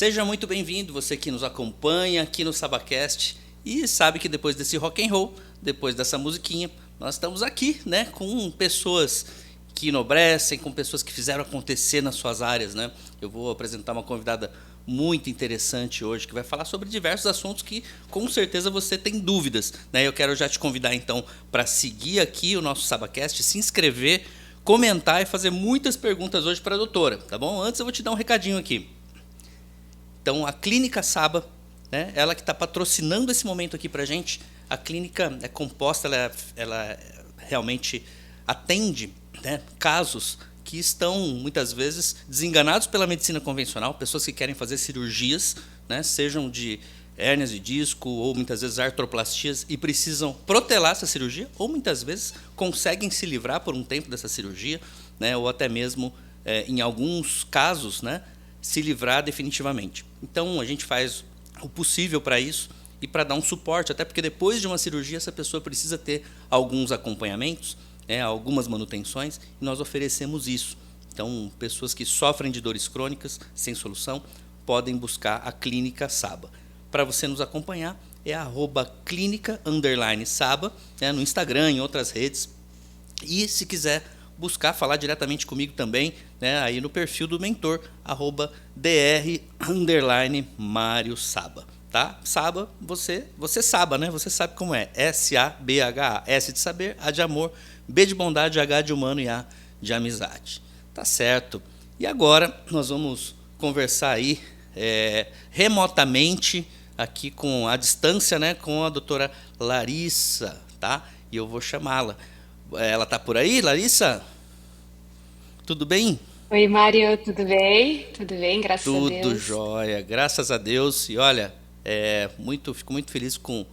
Seja muito bem-vindo, você que nos acompanha aqui no Sabacast e sabe que depois desse rock and roll, depois dessa musiquinha, nós estamos aqui, né, com pessoas que enobrecem, com pessoas que fizeram acontecer nas suas áreas, né? Eu vou apresentar uma convidada muito interessante hoje que vai falar sobre diversos assuntos que com certeza você tem dúvidas, né? Eu quero já te convidar então para seguir aqui o nosso Sabacast, se inscrever, comentar e fazer muitas perguntas hoje para a doutora, tá bom? Antes eu vou te dar um recadinho aqui. Então, a Clínica Saba, né, ela que está patrocinando esse momento aqui para a gente, a clínica é composta, ela realmente atende, né, casos que estão, muitas vezes, desenganados pela medicina convencional, pessoas que querem fazer cirurgias, né, sejam de hérnias de disco ou, muitas vezes, artroplastias, e precisam protelar essa cirurgia, ou, muitas vezes, conseguem se livrar por um tempo dessa cirurgia, né, ou até mesmo, em alguns casos, né, se livrar definitivamente. Então, a gente faz o possível para isso e para dar um suporte, até porque depois de uma cirurgia essa pessoa precisa ter alguns acompanhamentos, né, algumas manutenções, e nós oferecemos isso. Então, pessoas que sofrem de dores crônicas sem solução podem buscar a Clínica Saba. Para você nos acompanhar, é @clínica_saba, né, no Instagram, em outras redes. E se quiser buscar falar diretamente comigo também, né, aí no perfil do mentor, @dr_Mário Saba, tá? Saba, você Saba, né? Você sabe como é. S-A-B-H-A. S de saber, A de amor, B de bondade, H de humano e A de amizade. Tá certo. E agora nós vamos conversar aí remotamente, aqui com a distância, né, com a doutora Larissa, tá? E eu vou chamá-la. Ela tá por aí, Larissa? Tudo bem? Oi, Mário, tudo bem? Tudo bem, graças a Tudo Deus. jóia, graças a Deus. E olha, fico muito feliz com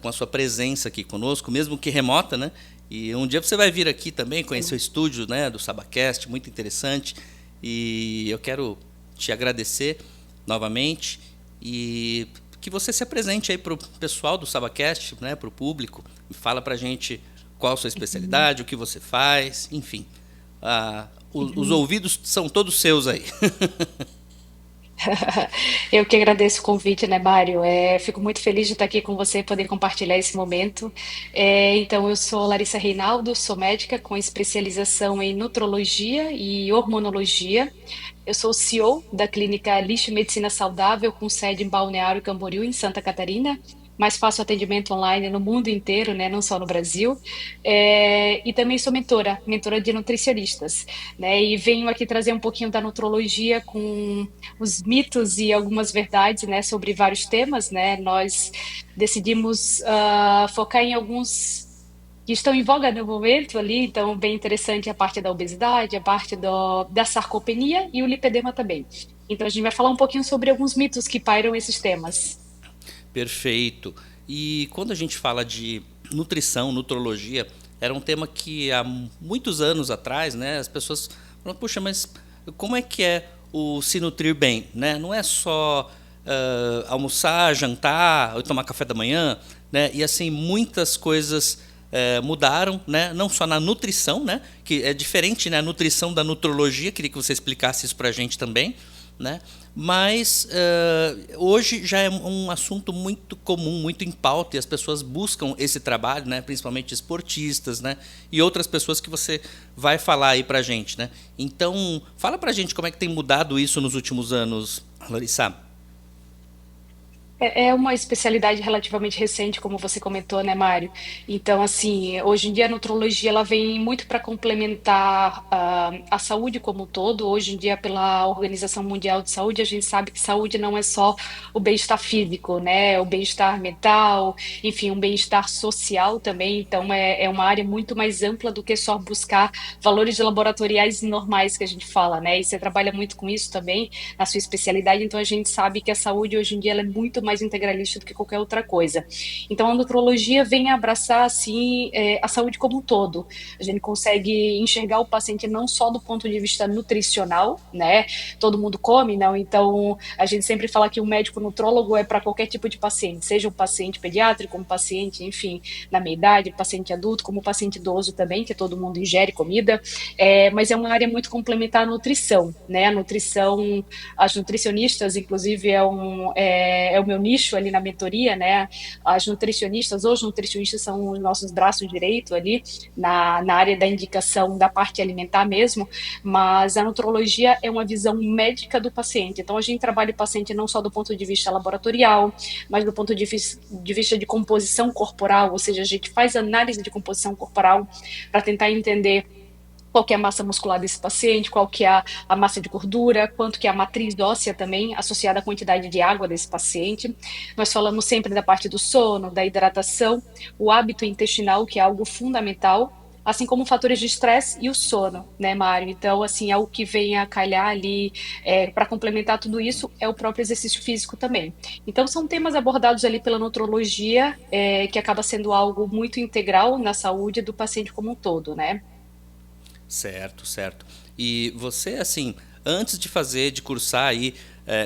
a sua presença aqui conosco, mesmo que remota, né? E um dia você vai vir aqui também conhecer o Sim. estúdio, né, do Sabacast, muito interessante. E eu quero te agradecer novamente e que você se apresente aí para o pessoal do Sabacast, né, para o público, e fala para a gente qual a sua Uhum. especialidade, o que você faz, enfim. Os Uhum. ouvidos são todos seus aí. Eu que agradeço o convite, né, Mário? Fico muito feliz de estar aqui com você e poder compartilhar esse momento. Então, eu sou Larissa Reinaldo, sou médica com especialização em nutrologia e hormonologia. Eu sou CEO da clínica Lixo Medicina Saudável, com sede em Balneário Camboriú, em Santa Catarina, mas faço atendimento online no mundo inteiro, né, não só no Brasil. E também sou mentora de nutricionistas, né, e venho aqui trazer um pouquinho da nutrologia com os mitos e algumas verdades, né, sobre vários temas, né. Nós decidimos focar em alguns que estão em voga no momento ali, então bem interessante a parte da obesidade, a parte da sarcopenia e o lipedema também. Então a gente vai falar um pouquinho sobre alguns mitos que pairam esses temas. Perfeito. E quando a gente fala de nutrição, nutrologia, era um tema que há muitos anos atrás, né, as pessoas falam, puxa, mas como é que é o se nutrir bem? Né? Não é só almoçar, jantar, ou tomar café da manhã, né? E assim, muitas coisas mudaram, né? Não só na nutrição, né? Que é diferente, né? A nutrição da nutrologia, queria que você explicasse isso para a gente também, né? Mas hoje já é um assunto muito comum, muito em pauta, e as pessoas buscam esse trabalho, né? Principalmente esportistas, né? E outras pessoas que você vai falar aí para a gente, né? Então, fala para a gente como é que tem mudado isso nos últimos anos, Larissa. É uma especialidade relativamente recente, como você comentou, né, Mário? Então, assim, hoje em dia a nutrologia ela vem muito para complementar a saúde como um todo. Hoje em dia, pela Organização Mundial de Saúde, a gente sabe que saúde não é só o bem-estar físico, né? O bem-estar mental, enfim, um bem-estar social também. Então, é uma área muito mais ampla do que só buscar valores laboratoriais normais que a gente fala, né? E você trabalha muito com isso também na sua especialidade, então a gente sabe que a saúde hoje em dia ela é muito mais integralista do que qualquer outra coisa. Então, a nutrologia vem abraçar, assim, a saúde como um todo. A gente consegue enxergar o paciente não só do ponto de vista nutricional, né? Todo mundo come, não? Então, a gente sempre fala que o médico nutrólogo é para qualquer tipo de paciente, seja um paciente pediátrico, um paciente, enfim, na meia-idade, paciente adulto, como paciente idoso também, que todo mundo ingere comida, mas é uma área muito complementar à nutrição, né? A nutrição, as nutricionistas, inclusive, é o meu nicho ali na mentoria, né? As nutricionistas, os nutricionistas são os nossos braços direitos ali, na área da indicação da parte alimentar mesmo, mas a nutrologia é uma visão médica do paciente. Então, a gente trabalha o paciente não só do ponto de vista laboratorial, mas do ponto de vista de composição corporal, ou seja, a gente faz análise de composição corporal para tentar entender qual que é a massa muscular desse paciente, qual que é a massa de gordura, quanto que é a matriz óssea também, associada à quantidade de água desse paciente. Nós falamos sempre da parte do sono, da hidratação, o hábito intestinal, que é algo fundamental, assim como fatores de estresse e o sono, né, Mário? Então, assim, algo que vem a calhar ali para complementar tudo isso é o próprio exercício físico também. Então, são temas abordados ali pela nutrologia, que acaba sendo algo muito integral na saúde do paciente como um todo, né? Certo, certo. E você, assim, antes de fazer, de cursar aí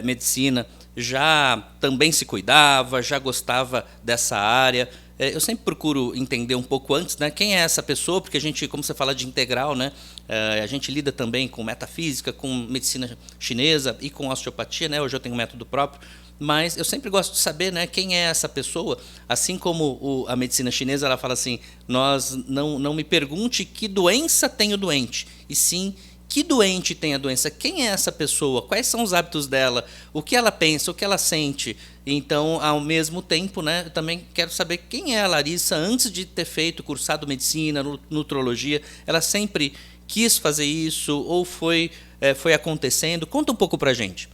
medicina, já também se cuidava, já gostava dessa área? Eu sempre procuro entender um pouco antes, né, quem é essa pessoa, porque a gente, como você fala de integral, né, a gente lida também com metafísica, com medicina chinesa e com osteopatia, né, hoje eu tenho um método próprio, mas eu sempre gosto de saber, né, quem é essa pessoa, assim como a medicina chinesa, ela fala assim, não me pergunte que doença tem o doente, e sim que doente tem a doença, quem é essa pessoa, quais são os hábitos dela, o que ela pensa, o que ela sente. Então, ao mesmo tempo, né, eu também quero saber quem é a Larissa antes de ter feito, cursado medicina, nutrologia, ela sempre quis fazer isso ou foi acontecendo? Conta um pouco pra gente.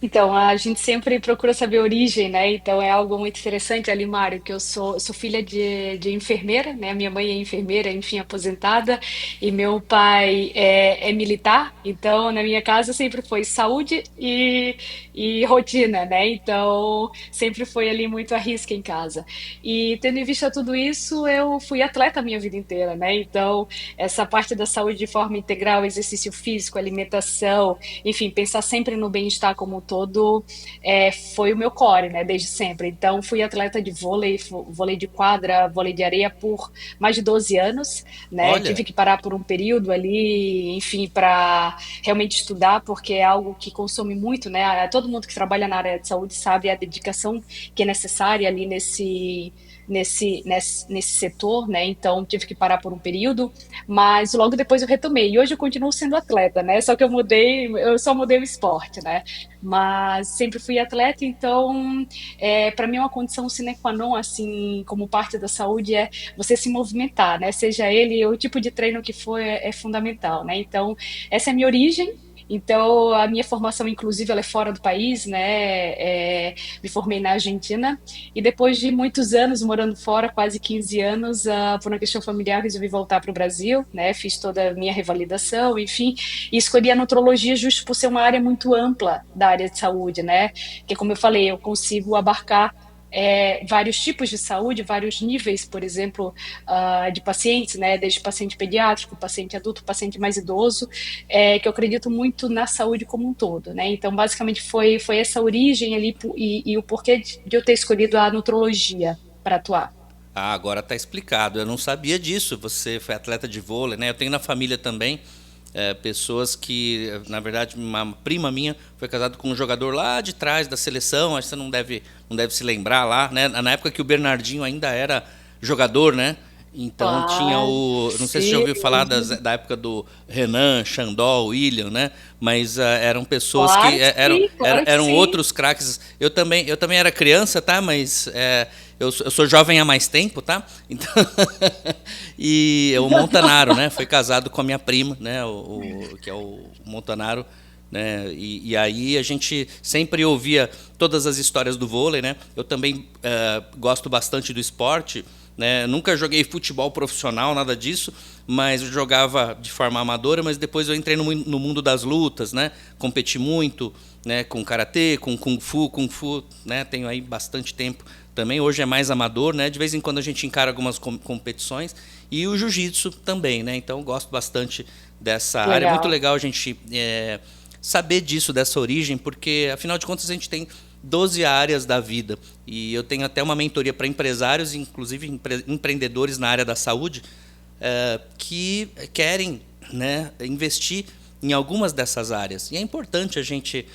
Então, a gente sempre procura saber a origem, né? Então, é algo muito interessante ali, Mário, que eu sou filha de enfermeira, né? Minha mãe é enfermeira, enfim, aposentada, e meu pai é militar. Então, na minha casa sempre foi saúde e rotina, né? Então, sempre foi ali muito à risca em casa. E tendo em vista tudo isso, eu fui atleta a minha vida inteira, né? Então, essa parte da saúde de forma integral, exercício físico, alimentação, enfim, pensar sempre no bem-estar como um todo, foi o meu core, né, desde sempre. Então, fui atleta de vôlei, vôlei de quadra, vôlei de areia por mais de 12 anos, né? Tive Olha, que parar por um período ali, enfim, para realmente estudar, porque é algo que consome muito, né? Todo mundo que trabalha na área de saúde sabe a dedicação que é necessária ali nesse setor, né? Então tive que parar por um período, mas logo depois eu retomei. E hoje eu continuo sendo atleta, né? Só que eu só mudei o esporte, né? Mas sempre fui atleta, então para mim é uma condição sine qua non, assim, como parte da saúde, é você se movimentar, né? Seja ele o tipo de treino que for, é fundamental, né? Então, essa é a minha origem. Então, a minha formação, inclusive, ela é fora do país, né? Me formei na Argentina e depois de muitos anos morando fora, quase 15 anos, por uma questão familiar, resolvi voltar para o Brasil, né? Fiz toda a minha revalidação, enfim, e escolhi a nutrologia justo por ser uma área muito ampla da área de saúde, né? Que, como eu falei, eu consigo abarcar vários tipos de saúde, vários níveis, por exemplo, de pacientes, né, desde paciente pediátrico, paciente adulto, paciente mais idoso, que eu acredito muito na saúde como um todo, né? Então, basicamente, foi essa origem ali e o porquê de eu ter escolhido a nutrologia para atuar. agora está explicado. Eu não sabia disso. Você foi atleta de vôlei, né? Eu tenho na família também pessoas que, na verdade, uma prima minha foi casada com um jogador lá de trás da seleção. Acho que você não deve se lembrar lá, né? Na época que o Bernardinho ainda era jogador, né? Então tinha Claro, não sei se você já sim, ouviu falar da época do Renan, Xandó, William, né? Mas eram pessoas que claro que sim, claro que eram sim. outros craques. Eu também era criança, tá? Mas eu sou jovem há mais tempo, tá? Então, e o Montanaro, né? Foi casado com a minha prima, né? Que é o Montanaro, né? E aí a gente sempre ouvia todas as histórias do vôlei, né? Eu também gosto bastante do esporte. né? Nunca joguei futebol profissional, nada disso, mas eu jogava de forma amadora, mas depois eu entrei no mundo das lutas, né? Competi muito, né? Com karatê, com kung fu, né? Tenho aí bastante tempo também. Hoje é mais amador, né? De vez em quando a gente encara algumas competições e o jiu-jitsu também, né? Então eu gosto bastante dessa área. É muito Legal. legal a gente saber disso, dessa origem, porque afinal de contas a gente tem 12 áreas da vida. E eu tenho até uma mentoria para empresários, inclusive empreendedores na área da saúde, que querem, né, investir em algumas dessas áreas. E é importante a gente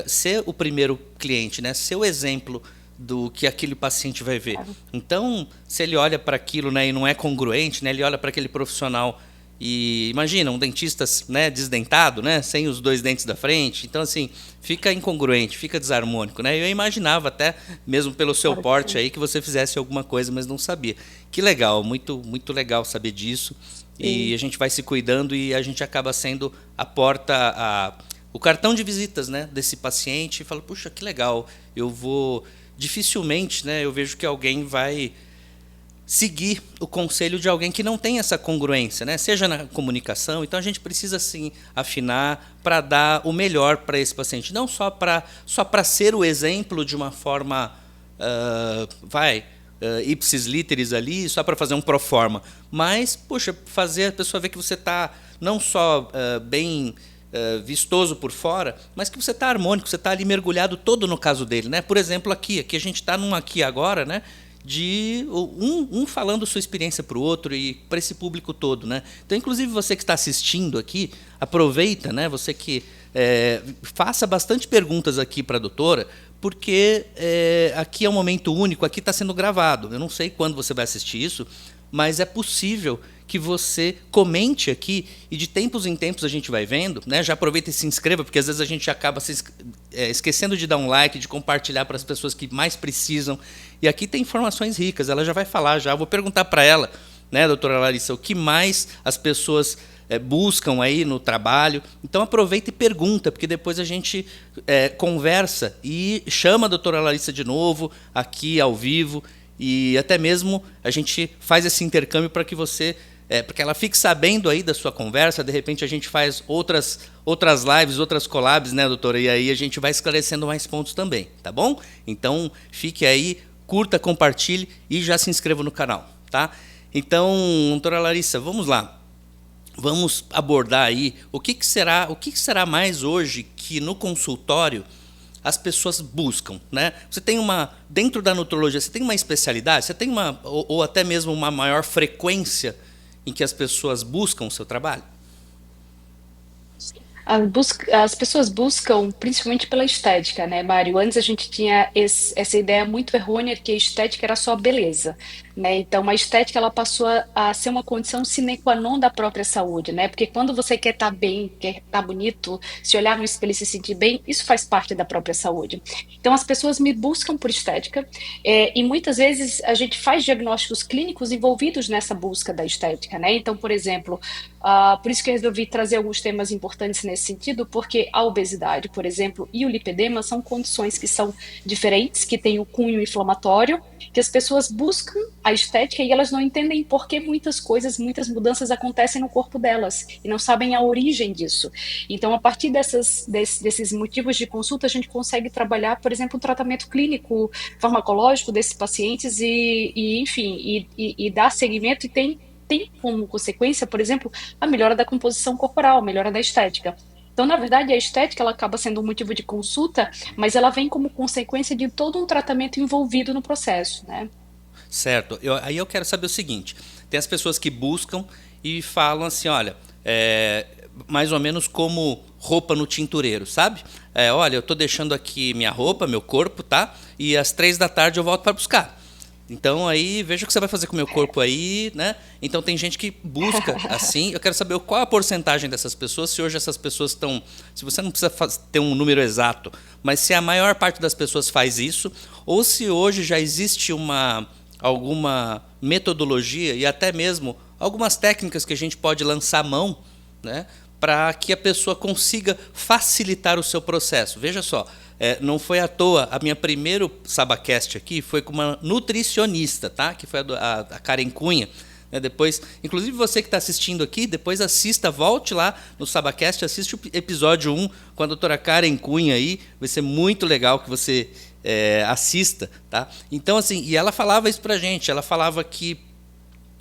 ser o primeiro cliente, né, ser o exemplo do que aquele paciente vai ver. Então, se ele olha para aquilo, né, e não é congruente, né, ele olha para aquele profissional e imagina um dentista, né, desdentado, né, sem os dois dentes da frente. Então, assim, fica incongruente, fica desarmônico, né? Eu imaginava até, mesmo pelo seu Claro que porte sim. aí, que você fizesse alguma coisa, mas não sabia. Que legal, muito, muito legal saber disso. E Sim. a gente vai se cuidando e a gente acaba sendo a porta, o cartão de visitas, né, desse paciente. E fala, puxa, que legal, eu vou... Dificilmente, né, eu vejo que alguém vai seguir o conselho de alguém que não tem essa congruência, né? Seja na comunicação. Então a gente precisa sim afinar para dar o melhor para esse paciente, não só para ser o exemplo de uma forma ipsis literis ali, só para fazer um pro forma, mas poxa, fazer a pessoa ver que você está não só bem vistoso por fora, mas que você está harmônico, você está ali mergulhado todo no caso dele, né? Por exemplo, aqui a gente está num aqui agora, né? De um falando sua experiência para o outro e para esse público todo, né? Então, inclusive você que está assistindo aqui, aproveita, né? Você que faça bastante perguntas aqui para a doutora, porque aqui é um momento único, aqui está sendo gravado. Eu não sei quando você vai assistir isso, mas é possível que você comente aqui e de tempos em tempos a gente vai vendo, né? Já aproveita e se inscreva, porque às vezes a gente acaba esquecendo de dar um like, de compartilhar para as pessoas que mais precisam. E aqui tem informações ricas, ela já vai falar já. Eu vou perguntar para ela, né, doutora Larissa, o que mais as pessoas buscam aí no trabalho. Então aproveita e pergunta, porque depois a gente conversa e chama a doutora Larissa de novo aqui ao vivo. E até mesmo a gente faz esse intercâmbio para que você, porque ela fique sabendo aí da sua conversa. De repente a gente faz outras lives, outras collabs, né, doutora? E aí a gente vai esclarecendo mais pontos também, tá bom? Então fique aí, curta, compartilhe e já se inscreva no canal, tá? Então, doutora Larissa, vamos lá. Vamos abordar aí o que será mais hoje que no consultório as pessoas buscam, né? Você tem dentro da nutrologia, você tem uma especialidade, você tem ou até mesmo uma maior frequência em que as pessoas buscam o seu trabalho? As pessoas buscam principalmente pela estética, né, Mário? Antes a gente tinha essa ideia muito errônea que a estética era só beleza, né? Então a estética ela passou a ser uma condição sine qua non da própria saúde, né? Porque quando você quer estar bem, quer estar bonito, se olhar no espelho e se sentir bem, isso faz parte da própria saúde. Então as pessoas me buscam por estética, e muitas vezes a gente faz diagnósticos clínicos envolvidos nessa busca da estética, né? Então, por exemplo, por isso que eu resolvi trazer alguns temas importantes nesse sentido, porque a obesidade, por exemplo, e o lipedema são condições que são diferentes, que têm o cunho inflamatório, que as pessoas buscam a estética e elas não entendem por que muitas coisas, muitas mudanças acontecem no corpo delas e não sabem a origem disso. Então, a partir desses motivos de consulta, a gente consegue trabalhar, por exemplo, o tratamento clínico, farmacológico desses pacientes enfim, dar seguimento e tem como consequência, por exemplo, a melhora da composição corporal, a melhora da estética. Então, na verdade, a estética ela acaba sendo um motivo de consulta, mas ela vem como consequência de todo um tratamento envolvido no processo, né? Certo. Aí eu quero saber o seguinte: tem as pessoas que buscam e falam assim, olha, mais ou menos como roupa no tintureiro, sabe? Olha, eu estou deixando aqui minha roupa, meu corpo, tá? E às 3 da tarde eu volto para buscar. Então aí veja o que você vai fazer com o meu corpo aí, né? Então tem gente que busca assim. Eu quero saber qual a porcentagem dessas pessoas, se hoje essas pessoas estão. Se você não precisa ter um número exato, mas se a maior parte das pessoas faz isso, ou se hoje já existe alguma metodologia e até mesmo algumas técnicas que a gente pode lançar a mão, né? Para que a pessoa consiga facilitar o seu processo. Veja só, Não foi à toa, a minha primeiro Sabacast aqui foi com uma nutricionista, tá? Que foi a Karen Cunha. Né? Depois, inclusive você que está assistindo aqui, depois assista, volte lá no Sabacast, assiste o episódio 1 com a doutora Karen Cunha aí, vai ser muito legal que você assista, tá? Então, assim, e ela falava isso pra gente, ela falava que,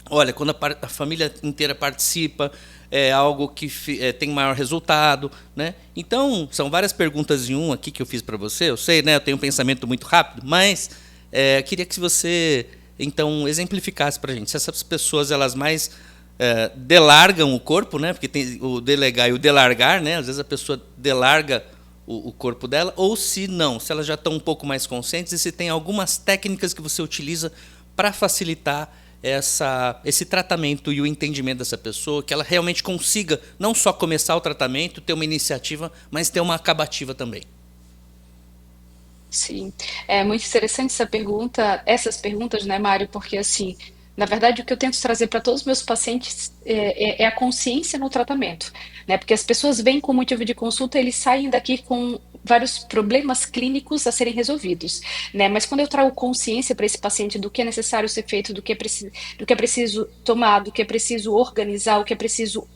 olha, quando a família inteira participa, é algo que tem maior resultado, né? Então, são várias perguntas em um aqui que eu fiz para você. Eu sei, né? Eu tenho um pensamento muito rápido, mas queria que você, então, exemplificasse para a gente. Se essas pessoas, elas mais delargam o corpo, né? Porque tem o delegar e o delargar, né? Às vezes a pessoa delarga o corpo dela, ou se não, se elas já estão um pouco mais conscientes e se tem algumas técnicas que você utiliza para facilitar esse tratamento e o entendimento dessa pessoa, que ela realmente consiga não só começar o tratamento, ter uma iniciativa, mas ter uma acabativa também. Sim, é muito interessante essa pergunta, essas perguntas, né, Mário? Porque assim, na verdade, o que eu tento trazer para todos os meus pacientes é a consciência no tratamento, né? Porque as pessoas vêm com motivo de consulta, eles saem daqui com vários problemas clínicos a serem resolvidos, né? Mas quando eu trago consciência para esse paciente do que é necessário ser feito, do que é preciso tomar, do que é preciso organizar, o que é preciso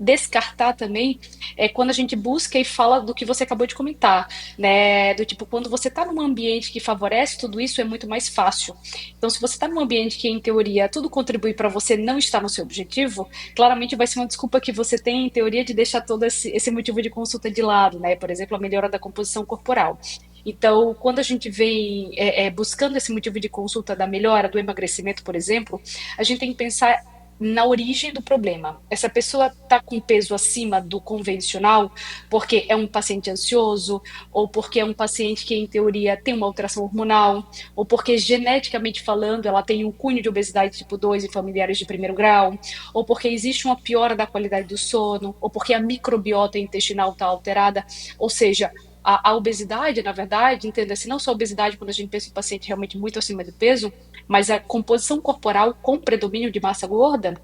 descartar também, é quando a gente busca e fala do que você acabou de comentar, né? Do tipo, quando você está num ambiente que favorece tudo isso, é muito mais fácil. Então, se você está num ambiente que, em teoria, tudo contribui para você não estar no seu objetivo, claramente vai ser uma desculpa que você tem, em teoria, de deixar todo esse motivo de consulta de lado, né? Por exemplo, a melhora da composição corporal. Então, quando a gente vem buscando esse motivo de consulta da melhora, do emagrecimento, por exemplo, a gente tem que pensar na origem do problema. Essa pessoa está com peso acima do convencional porque é um paciente ansioso, ou porque é um paciente que, em teoria, tem uma alteração hormonal, ou porque, geneticamente falando, ela tem um cunho de obesidade tipo 2 em familiares de primeiro grau, ou porque existe uma piora da qualidade do sono, ou porque a microbiota intestinal está alterada. Ou seja, a obesidade, na verdade, entenda-se não só a obesidade quando a gente pensa em um paciente realmente muito acima do peso, mas a composição corporal com predomínio de massa gorda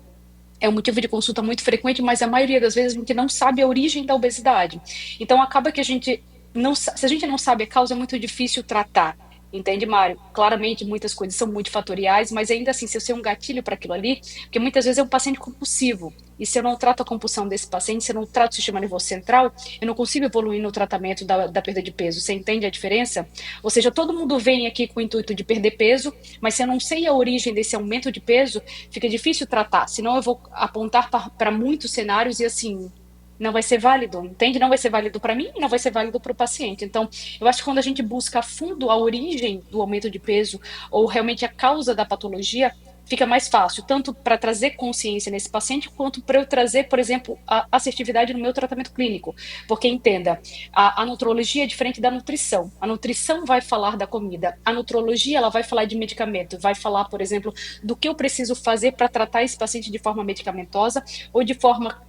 é um motivo de consulta muito frequente, mas a maioria das vezes a gente não sabe a origem da obesidade. Então acaba que a gente não, se a gente não sabe a causa, é muito difícil tratar. Entende, Mário? Claramente, muitas coisas são multifatoriais, mas ainda assim, se eu sei um gatilho para aquilo ali, porque muitas vezes é um paciente compulsivo, e se eu não trato a compulsão desse paciente, se eu não trato o sistema nervoso central, eu não consigo evoluir no tratamento da perda de peso. Você entende a diferença? Ou seja, todo mundo vem aqui com o intuito de perder peso, mas se eu não sei a origem desse aumento de peso, fica difícil tratar. Senão eu vou apontar para muitos cenários e assim, não vai ser válido, entende? Não vai ser válido para mim e não vai ser válido para o paciente. Então, eu acho que quando a gente busca a fundo a origem do aumento de peso ou realmente a causa da patologia, fica mais fácil, tanto para trazer consciência nesse paciente, quanto para eu trazer, por exemplo, a assertividade no meu tratamento clínico. Porque, entenda, a nutrologia é diferente da nutrição. A nutrição vai falar da comida, a nutrologia ela vai falar de medicamento, vai falar, por exemplo, do que eu preciso fazer para tratar esse paciente de forma medicamentosa ou de forma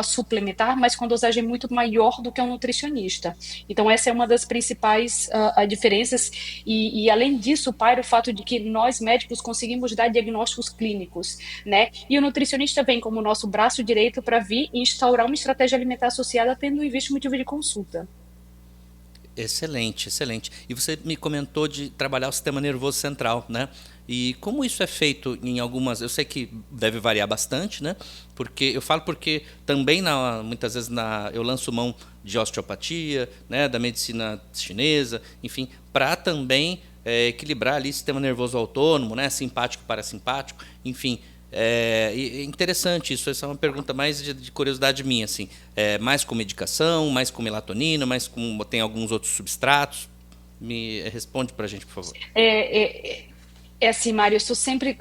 suplementar, mas com dosagem muito maior do que um nutricionista. Então, essa é uma das principais diferenças. E, além disso, para o fato de que nós, médicos, conseguimos dar diagnósticos clínicos, né? E o nutricionista vem como nosso braço direito para vir e instaurar uma estratégia alimentar associada, tendo em vista o motivo de consulta. Excelente, excelente. E você me comentou de trabalhar o sistema nervoso central, né? E como isso é feito em algumas, eu sei que deve variar bastante, né? Porque também muitas vezes eu lanço mão de osteopatia, né, da medicina chinesa, enfim, para também equilibrar ali sistema nervoso autônomo, né, simpático parasimpático, enfim. É interessante isso, essa é uma pergunta mais de curiosidade minha, assim. Mais com medicação, mais com melatonina, tem alguns outros substratos? Me responde para a gente, por favor. É assim, Mário, eu sou sempre.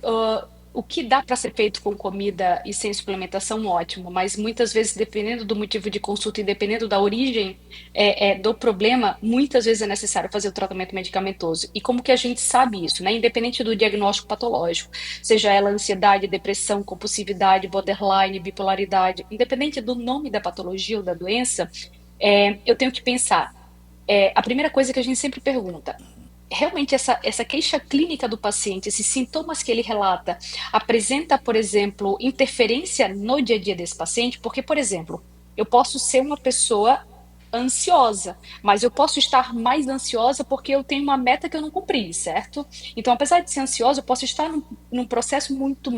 O que dá para ser feito com comida e sem suplementação, ótimo, mas muitas vezes, dependendo do motivo de consulta e dependendo da origem do problema, muitas vezes é necessário fazer o tratamento medicamentoso. E como que a gente sabe isso, né? Independente do diagnóstico patológico, seja ela ansiedade, depressão, compulsividade, borderline, bipolaridade, independente do nome da patologia ou da doença, eu tenho que pensar. A primeira coisa que a gente sempre pergunta: realmente essa queixa clínica do paciente, esses sintomas que ele relata, apresenta, por exemplo, interferência no dia a dia desse paciente? Porque, por exemplo, eu posso ser uma pessoa ansiosa, mas eu posso estar mais ansiosa porque eu tenho uma meta que eu não cumpri, certo? Então, apesar de ser ansiosa, eu posso estar num processo muito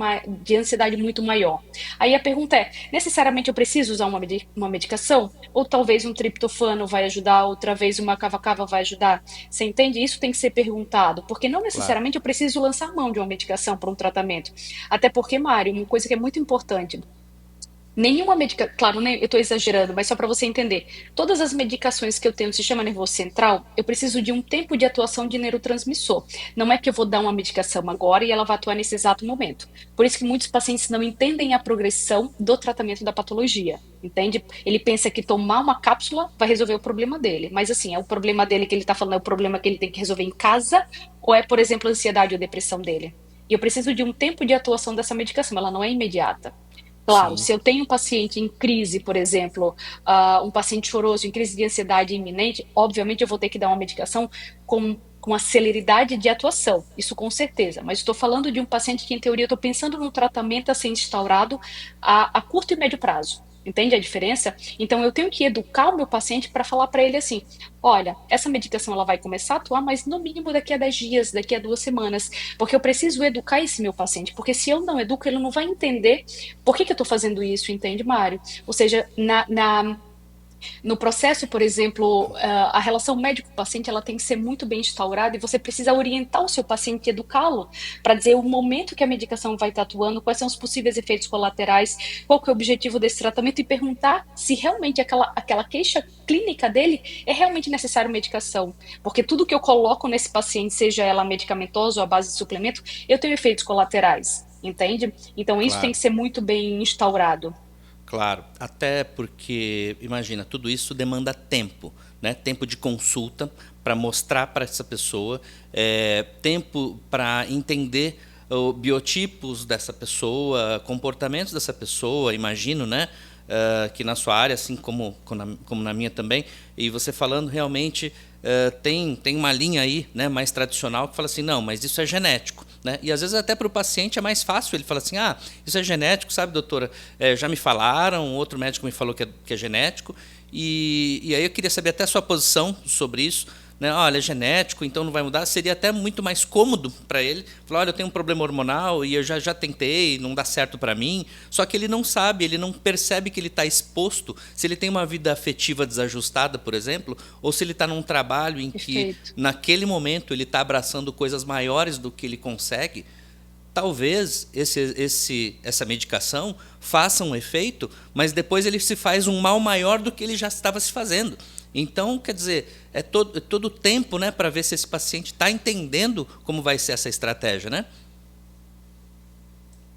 de ansiedade muito maior. Aí a pergunta é: necessariamente eu preciso usar uma medicação? Ou talvez um triptofano vai ajudar, outra vez uma cava-cava vai ajudar? Você entende? Isso tem que ser perguntado, porque não Claro. necessariamente eu preciso lançar mão de uma medicação para um tratamento. Até porque, Mário, uma coisa que é muito importante, nenhuma medicação, claro, eu estou exagerando, mas só para você entender. Todas as medicações que eu tenho no sistema nervoso central, eu preciso de um tempo de atuação de neurotransmissor. Não é que eu vou dar uma medicação agora e ela vai atuar nesse exato momento. Por isso que muitos pacientes não entendem a progressão do tratamento da patologia. Entende? Ele pensa que tomar uma cápsula vai resolver o problema dele. Mas assim, é o problema dele que ele está falando, é o problema que ele tem que resolver em casa, ou é, por exemplo, a ansiedade ou depressão dele? E eu preciso de um tempo de atuação dessa medicação, ela não é imediata. Claro, Sim. se eu tenho um paciente em crise, por exemplo, um paciente choroso, em crise de ansiedade iminente, obviamente eu vou ter que dar uma medicação com a celeridade de atuação, isso com certeza. Mas estou falando de um paciente que, em teoria, eu estou pensando num tratamento a ser instaurado a curto e médio prazo. Entende a diferença? Então, eu tenho que educar o meu paciente para falar para ele assim: olha, essa medicação ela vai começar a atuar, mas no mínimo daqui a 10 dias, daqui a 2 semanas, porque eu preciso educar esse meu paciente, porque se eu não educo, ele não vai entender por que eu estou fazendo isso, entende, Mário? Ou seja, no processo, por exemplo, a relação médico-paciente ela tem que ser muito bem instaurada e você precisa orientar o seu paciente e educá-lo para dizer o momento que a medicação vai estar atuando, quais são os possíveis efeitos colaterais, qual que é o objetivo desse tratamento e perguntar se realmente aquela queixa clínica dele é realmente necessário medicação. Porque tudo que eu coloco nesse paciente, seja ela medicamentosa ou à base de suplemento, eu tenho efeitos colaterais, entende? Então isso tem Claro. que ser muito bem instaurado. Claro, até porque, imagina, tudo isso demanda tempo, né? Tempo de consulta para mostrar para essa pessoa, tempo para entender biotipos dessa pessoa, comportamentos dessa pessoa, imagino, né? Que na sua área, assim como na minha também, e você falando realmente, tem uma linha aí, né, mais tradicional que fala assim, não, mas isso é genético. Né? E às vezes até para o paciente é mais fácil, ele fala assim, ah, isso é genético, sabe, doutora? Já me falaram, outro médico me falou que é genético, e aí eu queria saber até a sua posição sobre isso, né? Olha, é genético, então não vai mudar. Seria até muito mais cômodo para ele falar, olha, eu tenho um problema hormonal e eu já tentei, não dá certo para mim. Só que ele não sabe, ele não percebe que ele está exposto, se ele tem uma vida afetiva desajustada, por exemplo, ou se ele está num trabalho em que, Perfeito. naquele momento, ele está abraçando coisas maiores do que ele consegue. Talvez essa medicação faça um efeito, mas depois ele se faz um mal maior do que ele já estava se fazendo. Então, quer dizer, é todo o tempo, né, para ver se esse paciente está entendendo como vai ser essa estratégia, né?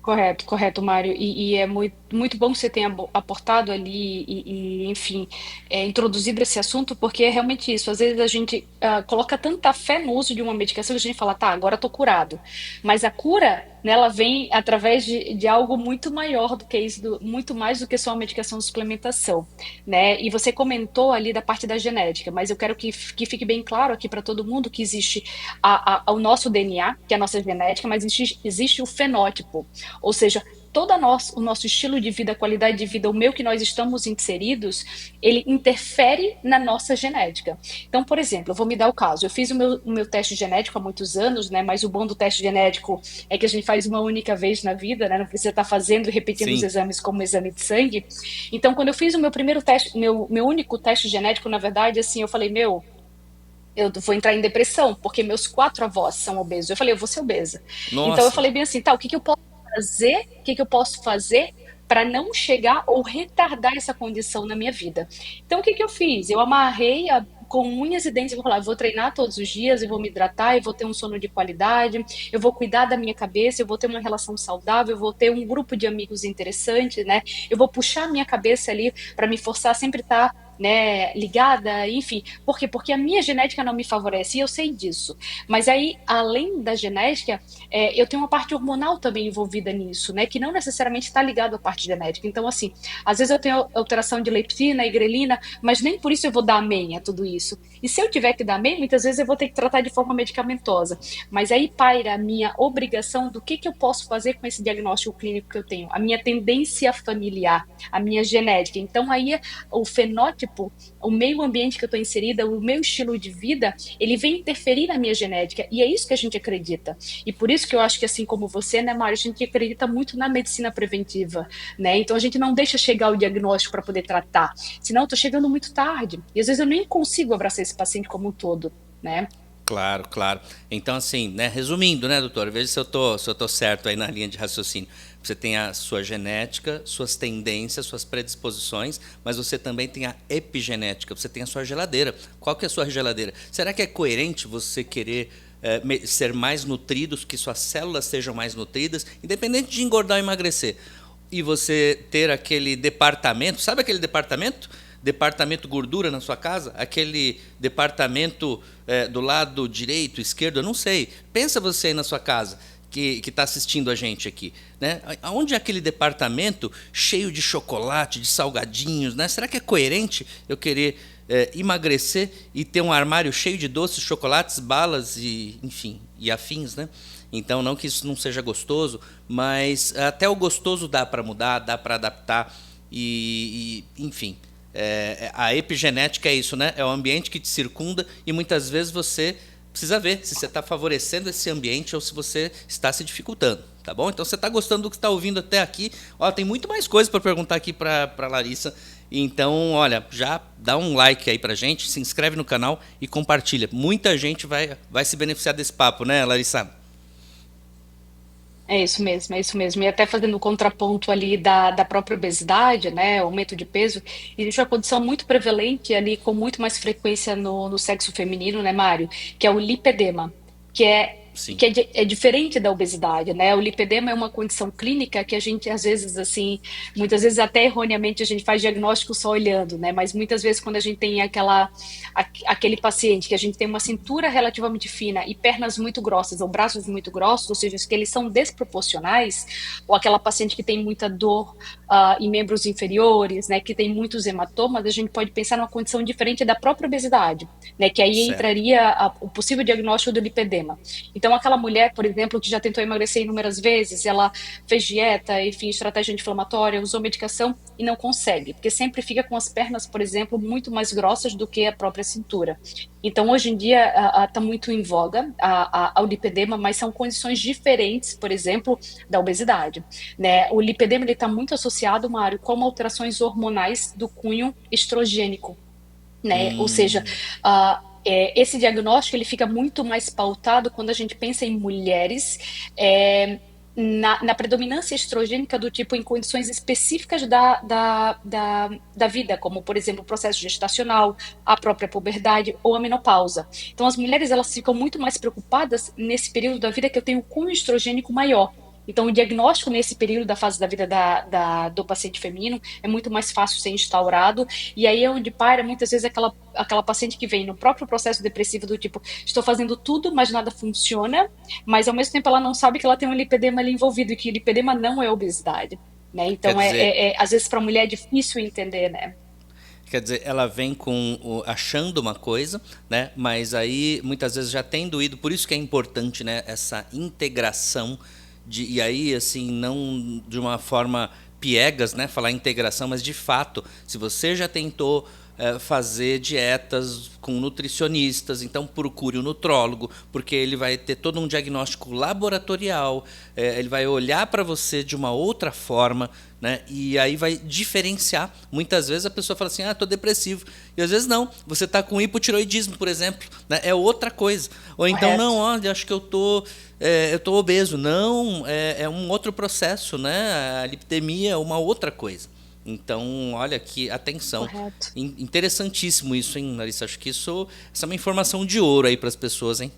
Correto, correto, Mário. E é muito bom que você tenha aportado ali enfim, introduzido esse assunto, porque é realmente isso. Às vezes a gente coloca tanta fé no uso de uma medicação que a gente fala, tá, agora estou curado. Mas a cura, né, ela vem através de algo muito maior do que isso, muito mais do que só a medicação de suplementação, né? E você comentou ali da parte da genética, mas eu quero que fique bem claro aqui para todo mundo que existe o nosso DNA, que é a nossa genética, mas existe o fenótipo. Ou seja, o nosso estilo de vida, a qualidade de vida, o meio que nós estamos inseridos, ele interfere na nossa genética. Então, por exemplo, eu vou me dar o caso. Eu fiz o meu teste genético há muitos anos, né? Mas o bom do teste genético é que a gente faz uma única vez na vida, né? Não precisa estar fazendo e repetindo os Sim. exames como o exame de sangue. Então, quando eu fiz o meu primeiro teste, meu único teste genético, na verdade, assim, eu falei, eu vou entrar em depressão, porque meus 4 avós são obesos. Eu falei, eu vou ser obesa. Então eu Nossa. falei bem assim, tá, o que que eu posso fazer? O que que eu posso fazer para não chegar ou retardar essa condição na minha vida? Então o que que eu fiz? Eu amarrei com unhas e dentes, eu vou falar, eu vou treinar todos os dias, eu vou me hidratar, eu vou ter um sono de qualidade, eu vou cuidar da minha cabeça, eu vou ter uma relação saudável, eu vou ter um grupo de amigos interessante, né? Eu vou puxar a minha cabeça ali para me forçar a sempre estar, né, ligada, enfim. Por quê? Porque a minha genética não me favorece, e eu sei disso. Mas aí, além da genética, eu tenho uma parte hormonal também envolvida nisso, né, que não necessariamente está ligado à parte genética. Então, assim, às vezes eu tenho alteração de leptina e grelina, mas nem por isso eu vou dar amém a tudo isso. E se eu tiver que dar amém, muitas vezes eu vou ter que tratar de forma medicamentosa. Mas aí paira a minha obrigação do que eu posso fazer com esse diagnóstico clínico que eu tenho, a minha tendência familiar, a minha genética. Então, aí o fenótipo tipo, o meio ambiente que eu estou inserida, o meu estilo de vida, ele vem interferir na minha genética. E é isso que a gente acredita. E por isso que eu acho que, assim como você, né, Mário, a gente acredita muito na medicina preventiva, né? Então a gente não deixa chegar o diagnóstico para poder tratar. Senão eu estou chegando muito tarde. E às vezes eu nem consigo abraçar esse paciente como um todo, né? Claro, claro. Então, assim, né, resumindo, né, doutor, veja se eu tô certo aí na linha de raciocínio. Você tem a sua genética, suas tendências, suas predisposições, mas você também tem a epigenética, você tem a sua geladeira. Qual que é a sua geladeira? Será que é coerente você querer ser mais nutrido, que suas células sejam mais nutridas, independente de engordar ou emagrecer? E você ter aquele departamento, sabe aquele departamento? Departamento gordura na sua casa, aquele departamento do lado direito, esquerdo, eu não sei. Pensa você aí na sua casa que está assistindo a gente aqui, né? Aonde é aquele departamento cheio de chocolate, de salgadinhos, né? Será que é coerente eu querer emagrecer e ter um armário cheio de doces, chocolates, balas e, enfim, e afins, né? Então, não que isso não seja gostoso, mas até o gostoso dá para mudar, dá para adaptar enfim. A epigenética é isso, né? É o ambiente que te circunda e muitas vezes você precisa ver se você está favorecendo esse ambiente ou se você está se dificultando, tá bom? Então, você está gostando do que está ouvindo até aqui? Ó, tem muito mais coisa para perguntar aqui para Larissa. Então, olha, já dá um like aí pra gente, se inscreve no canal e compartilha. Muita gente vai se beneficiar desse papo, né, Larissa? É isso mesmo, é isso mesmo. E até fazendo o contraponto ali da própria obesidade, né, aumento de peso, existe uma condição muito prevalente ali, com muito mais frequência no sexo feminino, né, Mário? Que é o lipedema, que é, Sim. é diferente da obesidade, né? O lipedema é uma condição clínica que a gente, às vezes, assim, muitas vezes até erroneamente a gente faz diagnóstico só olhando, né? Mas muitas vezes quando a gente tem aquele paciente que a gente tem uma cintura relativamente fina e pernas muito grossas ou braços muito grossos, ou seja, que eles são desproporcionais, ou aquela paciente que tem muita dor em membros inferiores, né, que tem muitos hematomas, a gente pode pensar numa condição diferente da própria obesidade, né, que aí Certo. entraria o possível diagnóstico do lipedema. Então, aquela mulher, por exemplo, que já tentou emagrecer inúmeras vezes, ela fez dieta, enfim, estratégia anti-inflamatória, usou medicação e não consegue, porque sempre fica com as pernas, por exemplo, muito mais grossas do que a própria cintura. Então, hoje em dia, está muito em voga o lipedema, mas são condições diferentes, por exemplo, da obesidade, né? O lipedema está muito associado, Mário, com alterações hormonais do cunho estrogênico, né? Ou seja, Hum, esse diagnóstico ele fica muito mais pautado quando a gente pensa em mulheres na predominância estrogênica do tipo em condições específicas da vida, como, por exemplo, o processo gestacional, a própria puberdade ou a menopausa. Então, as mulheres elas ficam muito mais preocupadas nesse período da vida que eu tenho um cunho estrogênico maior. Então, o diagnóstico nesse período da fase da vida do paciente feminino é muito mais fácil ser instaurado, e aí é onde paira muitas vezes aquela paciente que vem no próprio processo depressivo do tipo, estou fazendo tudo, mas nada funciona, mas ao mesmo tempo ela não sabe que ela tem um lipedema ali envolvido, e que lipedema não é obesidade, né? quer Então, dizer, às vezes para a mulher é difícil entender, né? Quer dizer, ela vem achando uma coisa, né? Mas aí muitas vezes já tem doído, por isso que é importante, né? Essa integração e aí assim não de uma forma piegas, né? Falar integração, mas de fato, se você já tentou fazer dietas com nutricionistas, então procure um nutrólogo, porque ele vai ter todo um diagnóstico laboratorial, ele vai olhar para você de uma outra forma, né? E aí vai diferenciar. Muitas vezes a pessoa fala assim, estou depressivo. E às vezes não, você está com hipotiroidismo, por exemplo, né? É outra coisa. Ou então, não, Correto. olha, acho que eu tô obeso. Não, é um outro processo, né? A lipidemia é uma outra coisa. Então, olha que atenção. Correto. Interessantíssimo isso, hein, Larissa? Acho que essa é uma informação de ouro aí para as pessoas, hein?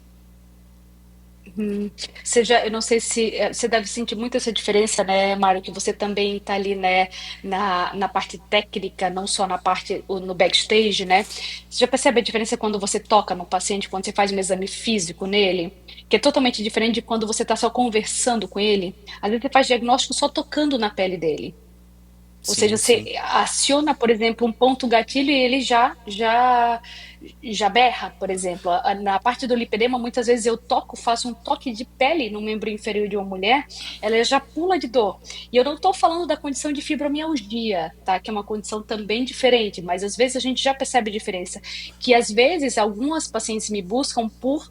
Eu não sei se você deve sentir muito essa diferença, né, Mário, que você também está ali, né, na parte técnica, não só na parte no backstage, né? Você já percebe a diferença quando você toca no paciente, quando você faz um exame físico nele, que é totalmente diferente de quando você está só conversando com ele. Às vezes você faz diagnóstico só tocando na pele dele. Ou seja, Sim, sim. você aciona, por exemplo, um ponto gatilho e ele já berra, por exemplo. Na parte do lipedema, muitas vezes eu toco, faço um toque de pele no membro inferior de uma mulher, ela já pula de dor. E eu não estou falando da condição de fibromialgia, tá? Que é uma condição também diferente, mas às vezes a gente já percebe a diferença. Que às vezes algumas pacientes me buscam por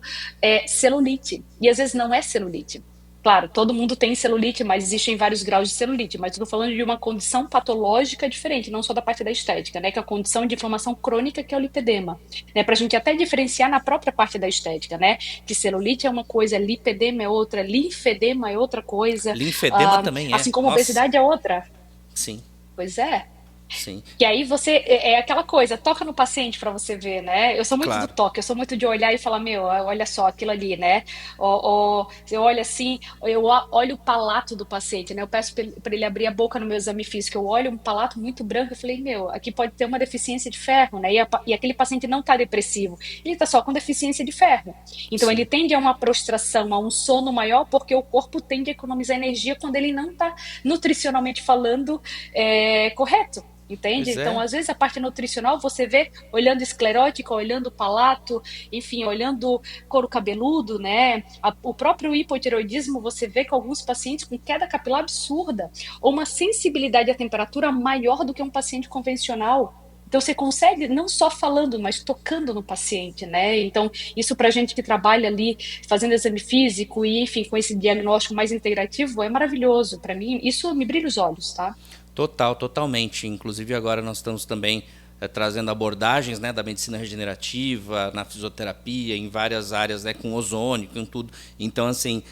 celulite, e às vezes não é celulite. Claro, todo mundo tem celulite, mas existem vários graus de celulite. Mas estou falando de uma condição patológica diferente, não só da parte da estética, né? Que é a condição de inflamação crônica, que é o lipedema. Né? Para a gente até diferenciar na própria parte da estética, né? Que celulite é uma coisa, lipedema é outra, linfedema é outra coisa, Linfedema também assim é. como Nossa. obesidade é outra. Sim, Pois é. sim. Que aí você é aquela coisa, toca no paciente para você ver, né? Eu sou muito do Claro. toque, eu sou muito de olhar e falar, meu, olha só aquilo ali, né? Ou você olha assim, eu olho o palato do paciente, né? Eu peço para ele abrir a boca no meu exame físico, eu olho um palato muito branco, eu falei, meu, aqui pode ter uma deficiência de ferro, né? E aquele paciente não está depressivo, ele está só com deficiência de ferro. Então ele Sim. tende a uma prostração, a um sono maior, porque o corpo tende a economizar energia quando ele não está nutricionalmente falando correto. Entende? Pois Então, é. às vezes, a parte nutricional você vê olhando esclerótica, olhando palato, enfim, olhando couro cabeludo, né? O próprio hipotireoidismo, você vê que alguns pacientes com queda capilar absurda, ou uma sensibilidade à temperatura maior do que um paciente convencional. Então, você consegue, não só falando, mas tocando no paciente, né? Então, isso para a gente que trabalha ali, fazendo exame físico e, enfim, com esse diagnóstico mais integrativo, é maravilhoso. Para mim, isso me brilha os olhos, tá? Total, totalmente. Inclusive agora nós estamos também trazendo abordagens, né, da medicina regenerativa, na fisioterapia, em várias áreas, né, com ozônio, com tudo. Então, assim,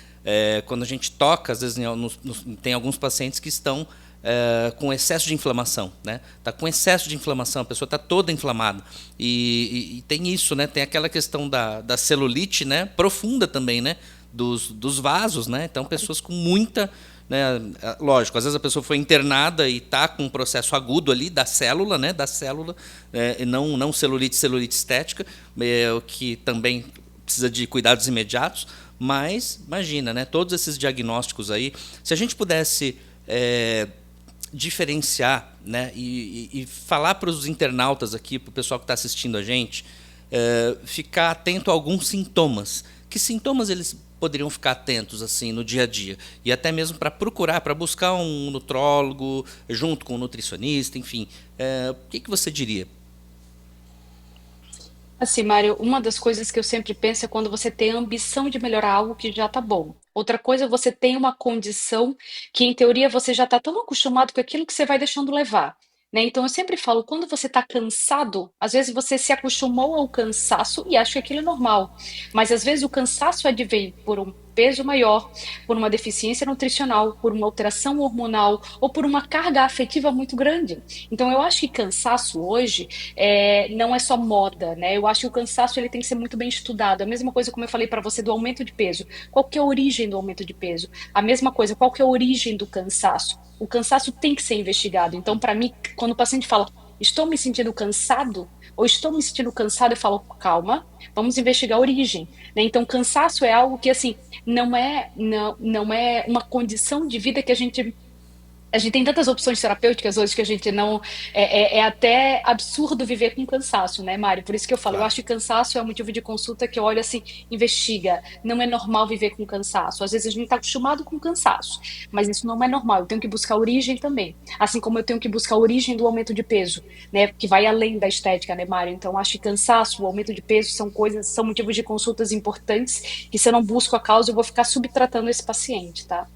quando a gente toca, às vezes tem alguns pacientes que estão com excesso de inflamação, né? Tá com excesso de inflamação, a pessoa está toda inflamada. E tem isso, né? Tem aquela questão da celulite, né? Profunda também, né? Dos vasos, né? Então, pessoas com muita, né, lógico, às vezes a pessoa foi internada e está com um processo agudo ali da célula, né? Da célula, não celulite, celulite estética, o que também precisa de cuidados imediatos. Mas imagina, né? Todos esses diagnósticos aí, se a gente pudesse diferenciar, né, e falar para os internautas aqui, para o pessoal que está assistindo a gente, ficar atento a alguns sintomas. Que sintomas eles poderiam ficar atentos assim no dia a dia? E até mesmo para procurar, para buscar um nutrólogo, junto com um nutricionista, enfim. O que você diria? Assim, Mário, uma das coisas que eu sempre penso é quando você tem a ambição de melhorar algo que já está bom. Outra coisa, você tem uma condição que, em teoria, você já está tão acostumado com aquilo que você vai deixando levar. Né? Então, eu sempre falo, quando você está cansado, às vezes você se acostumou ao cansaço e acha que aquilo é normal. Mas, às vezes, o cansaço advém por um peso maior, por uma deficiência nutricional, por uma alteração hormonal ou por uma carga afetiva muito grande. Então, eu acho que cansaço hoje não é só moda, né? Eu acho que o cansaço ele tem que ser muito bem estudado. A mesma coisa como eu falei para você do aumento de peso. Qual que é a origem do aumento de peso? A mesma coisa, qual que é a origem do cansaço? O cansaço tem que ser investigado. Então, para mim, quando o paciente fala, estou me sentindo cansado, ou estou me sentindo cansado, eu falo, calma, vamos investigar a origem. Né? Então, cansaço é algo que, assim, não é uma condição de vida que a gente tem tantas opções terapêuticas hoje que a gente não. É até absurdo viver com cansaço, né, Mário? Por isso que eu falo, eu Claro. acho que cansaço é um motivo de consulta que eu olho assim, investiga. Não é normal viver com cansaço. Às vezes a gente está acostumado com cansaço, mas isso não é normal. Eu tenho que buscar a origem também. Assim como eu tenho que buscar a origem do aumento de peso, né? Que vai além da estética, né, Mário? Então, acho que cansaço, o aumento de peso são coisas, são motivos de consultas importantes que se eu não busco a causa, eu vou ficar subtratando esse paciente, tá?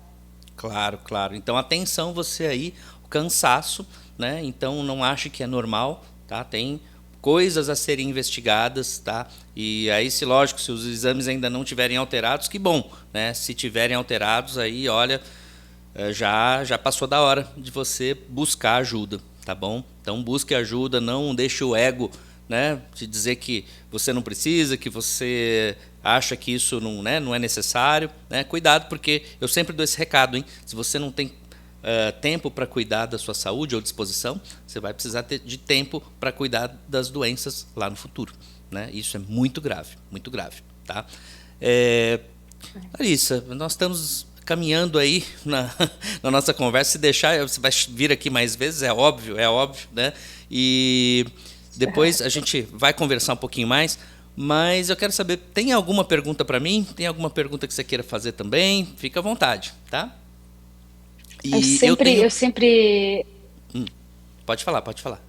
Claro, claro. Então atenção você aí, o cansaço, né? Então não ache que é normal, tá? Tem coisas a serem investigadas, tá? E aí, se lógico, se os exames ainda não tiverem alterados, que bom, né? Se tiverem alterados, aí, olha, já passou da hora de você buscar ajuda, tá bom? Então busque ajuda, não deixe o ego, né, te dizer que você não precisa, que você acha que isso não, né, não é necessário, né? Cuidado, porque eu sempre dou esse recado, hein? Se você não tem tempo para cuidar da sua saúde ou disposição, você vai precisar de tempo para cuidar das doenças lá no futuro, né? Isso é muito grave, tá? É, Larissa, nós estamos caminhando aí na nossa conversa. Se deixar, você vai vir aqui mais vezes, é óbvio, né? E depois a gente vai conversar um pouquinho mais. Mas eu quero saber, tem alguma pergunta para mim? Tem alguma pergunta que você queira fazer também? Fica à vontade, tá? Eu E eu sempre, tenho. eu sempre Pode falar, pode falar.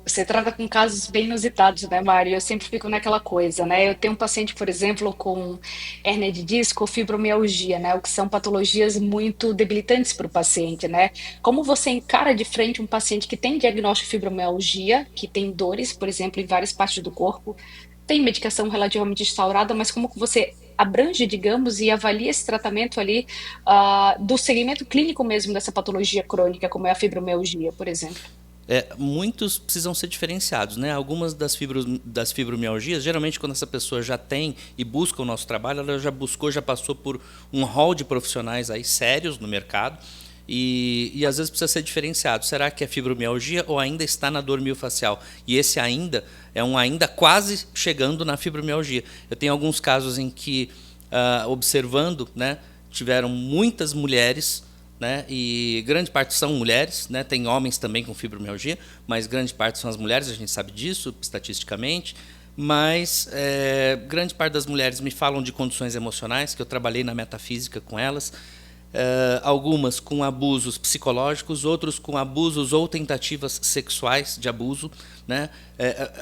Você trata com casos bem inusitados, né, Mário? Eu sempre fico naquela coisa, né? Eu tenho um paciente, por exemplo, com hérnia de disco ou fibromialgia, né? O que são patologias muito debilitantes para o paciente, né? Como você encara de frente um paciente que tem diagnóstico de fibromialgia, que tem dores, por exemplo, em várias partes do corpo, tem medicação relativamente instaurada, mas como que você abrange, digamos, e avalia esse tratamento ali, do segmento clínico mesmo dessa patologia crônica, como é a fibromialgia, por exemplo? Muitos precisam ser diferenciados, né? Algumas das fibromialgias, geralmente quando essa pessoa já tem e busca o nosso trabalho, ela já buscou, já passou por um hall de profissionais aí sérios no mercado e às vezes precisa ser diferenciado. Será que é fibromialgia ou ainda está na dor miofascial? E esse ainda é um ainda quase chegando na fibromialgia. Eu tenho alguns casos em que, observando, né, tiveram muitas mulheres, né, e grande parte são mulheres, né, tem homens também com fibromialgia, mas grande parte são as mulheres, a gente sabe disso estatisticamente, mas grande parte das mulheres me falam de condições emocionais, que eu trabalhei na metafísica com elas, algumas com abusos psicológicos, outros com abusos ou tentativas sexuais de abuso, né?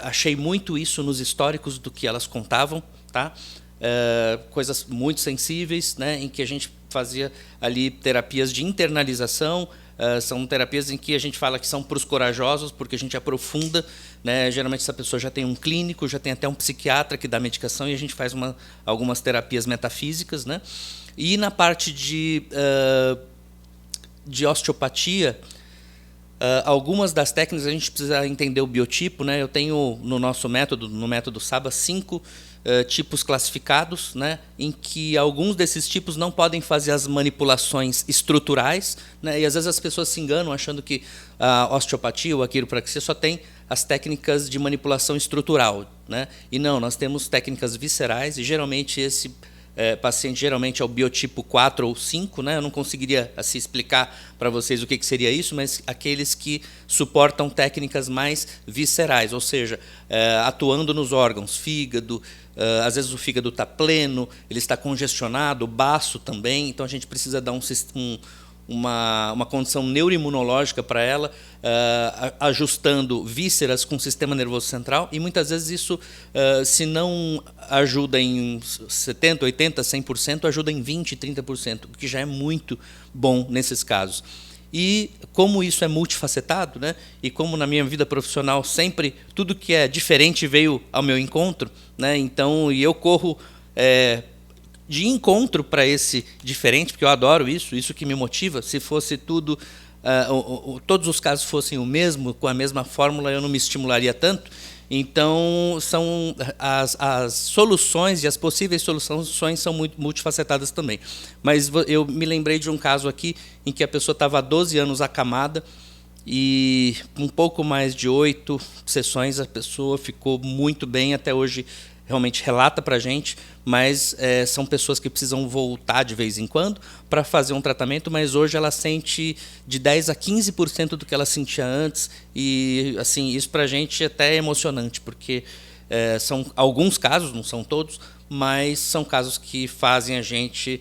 Achei muito isso nos históricos do que elas contavam, tá? Coisas muito sensíveis, né, em que a gente fazia ali terapias de internalização, são terapias em que a gente fala que são para os corajosos, porque a gente aprofunda, né, geralmente essa pessoa já tem um clínico, já tem até um psiquiatra que dá medicação e a gente faz algumas terapias metafísicas, né? E na parte de osteopatia, algumas das técnicas a gente precisa entender o biotipo, né? Eu tenho no nosso método, no método Saba, 5 tipos classificados, né? Em que alguns desses tipos não podem fazer as manipulações estruturais, né? E às vezes as pessoas se enganam achando que a osteopatia ou a quiropraxia só tem as técnicas de manipulação estrutural, né? E não, nós temos técnicas viscerais e geralmente esse paciente geralmente é o biotipo 4 ou 5, né? Eu não conseguiria assim, explicar para vocês o que seria isso, mas aqueles que suportam técnicas mais viscerais, ou seja, atuando nos órgãos, fígado, às vezes o fígado está pleno, ele está congestionado, o baço também, então a gente precisa dar uma condição neuroimunológica para ela, ajustando vísceras com o sistema nervoso central, e muitas vezes isso, se não ajuda em 70%, 80%, 100%, ajuda em 20%, 30%, o que já é muito bom nesses casos. E como isso é multifacetado, né, e como na minha vida profissional sempre tudo que é diferente veio ao meu encontro, né, então, e eu corro de encontro para esse diferente, porque eu adoro isso que me motiva. Se fosse tudo, todos os casos fossem o mesmo, com a mesma fórmula, eu não me estimularia tanto. Então, são as soluções e as possíveis soluções são muito multifacetadas também. Mas eu me lembrei de um caso aqui em que a pessoa estava há 12 anos acamada e com um pouco mais de 8 sessões a pessoa ficou muito bem, até hoje realmente relata para a gente, mas são pessoas que precisam voltar de vez em quando para fazer um tratamento, mas hoje ela sente de 10 a 15% do que ela sentia antes, e assim, isso para a gente é até emocionante, porque são alguns casos, não são todos, mas são casos que fazem a gente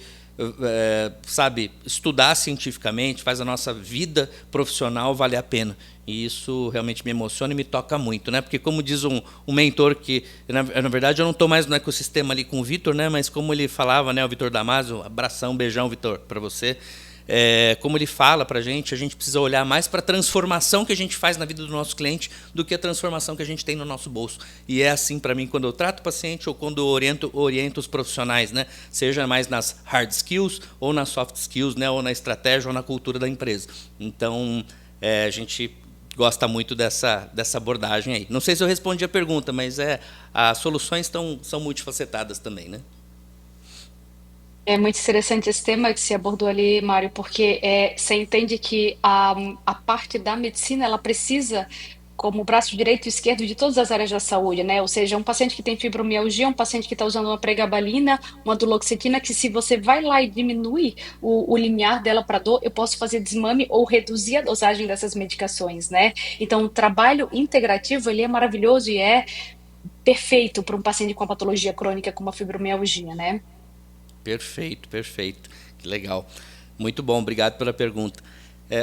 sabe, estudar cientificamente, faz a nossa vida profissional valer a pena. E isso realmente me emociona e me toca muito, né? Porque como diz um mentor que, na verdade, eu não estou mais no ecossistema ali com o Vitor, né? Mas como ele falava, né? O Vitor Damasio, abração, beijão, Vitor, para você. Como ele fala para a gente precisa olhar mais para a transformação que a gente faz na vida do nosso cliente do que a transformação que a gente tem no nosso bolso. E é assim para mim quando eu trato o paciente ou quando eu oriento os profissionais, né? Seja mais nas hard skills ou nas soft skills, né? Ou na estratégia ou na cultura da empresa. Então, a gente gosta muito dessa abordagem aí. Não sei se eu respondi a pergunta, mas as soluções são multifacetadas também, né? É muito interessante esse tema que você abordou ali, Mário, porque você entende que a parte da medicina ela precisa como o braço direito e esquerdo de todas as áreas da saúde, né? Ou seja, um paciente que tem fibromialgia, um paciente que está usando uma pregabalina, uma duloxetina, que se você vai lá e diminui o limiar dela para dor, eu posso fazer desmame ou reduzir a dosagem dessas medicações, né? Então, o trabalho integrativo, ele é maravilhoso e é perfeito para um paciente com a patologia crônica como a fibromialgia, né? Perfeito, perfeito. Que legal. Muito bom, obrigado pela pergunta.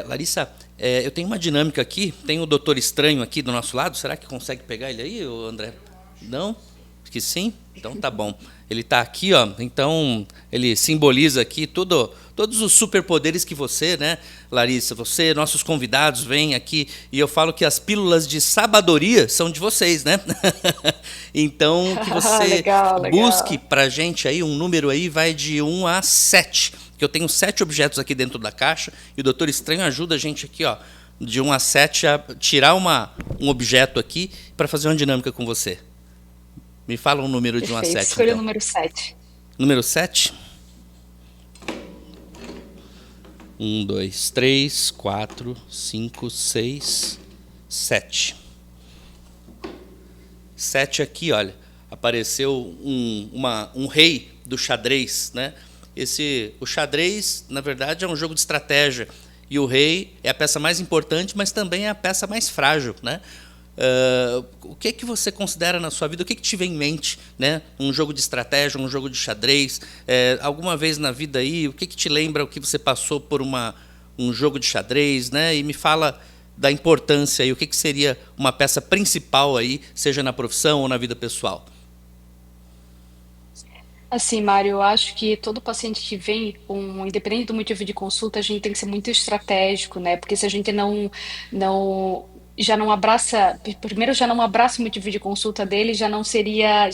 Larissa, eu tenho uma dinâmica aqui, tem o Doutor Estranho aqui do nosso lado, será que consegue pegar ele aí, ô André? Não? Acho que sim? Então tá bom. Ele está aqui, ó, então ele simboliza aqui todos os superpoderes que você, né, Larissa, você, nossos convidados vêm aqui e eu falo que as pílulas de sabedoria são de vocês, né? Então que você Legal, busque legal. pra gente aí um número aí, vai de 1 a 7, que eu tenho 7 objetos aqui dentro da caixa e o Doutor Estranho ajuda a gente aqui, ó, de 1 a 7 a tirar um objeto aqui para fazer uma dinâmica com você. Me fala um número de 1 a Perfeito. 7, Escolha o então. número 7. Número 7. 1, 2, 3, 4, 5, 6, 7. 7 aqui, olha. Apareceu um rei do xadrez, né? O xadrez, na verdade, é um jogo de estratégia. E o rei é a peça mais importante, mas também é a peça mais frágil, né? O que que você considera na sua vida? O que que te vem em mente, né? Um jogo de estratégia, um jogo de xadrez? Alguma vez na vida aí, o que que te lembra o que você passou por um jogo de xadrez, né? E me fala da importância aí, o que que seria uma peça principal aí, seja na profissão ou na vida pessoal? Assim, Mário, eu acho que todo paciente que vem, independente do motivo de consulta, a gente tem que ser muito estratégico, né? Porque se a gente não, já não abraça, primeiro já não abraça o motivo de consulta dele, já não seria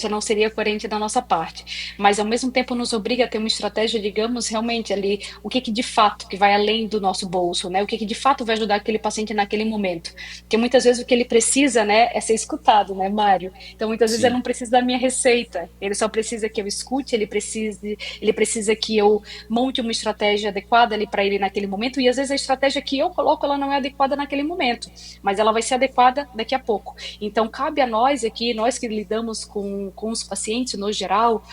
coerente da nossa parte. Mas ao mesmo tempo nos obriga a ter uma estratégia, digamos, realmente ali, o que que de fato que vai além do nosso bolso, né? O que que de fato vai ajudar aquele paciente naquele momento? Porque muitas vezes o que ele precisa, né, é ser escutado, né, Mário? Então, muitas vezes ele Sim. não precisa da minha receita, ele só precisa que eu escute, ele precisa que eu monte uma estratégia adequada ali para ele naquele momento, e às vezes a estratégia que eu coloco, ela não é adequada naquele momento, mas ela vai ser adequada daqui a pouco. Então, cabe a nós aqui, nós que lidamos com os pacientes no geral,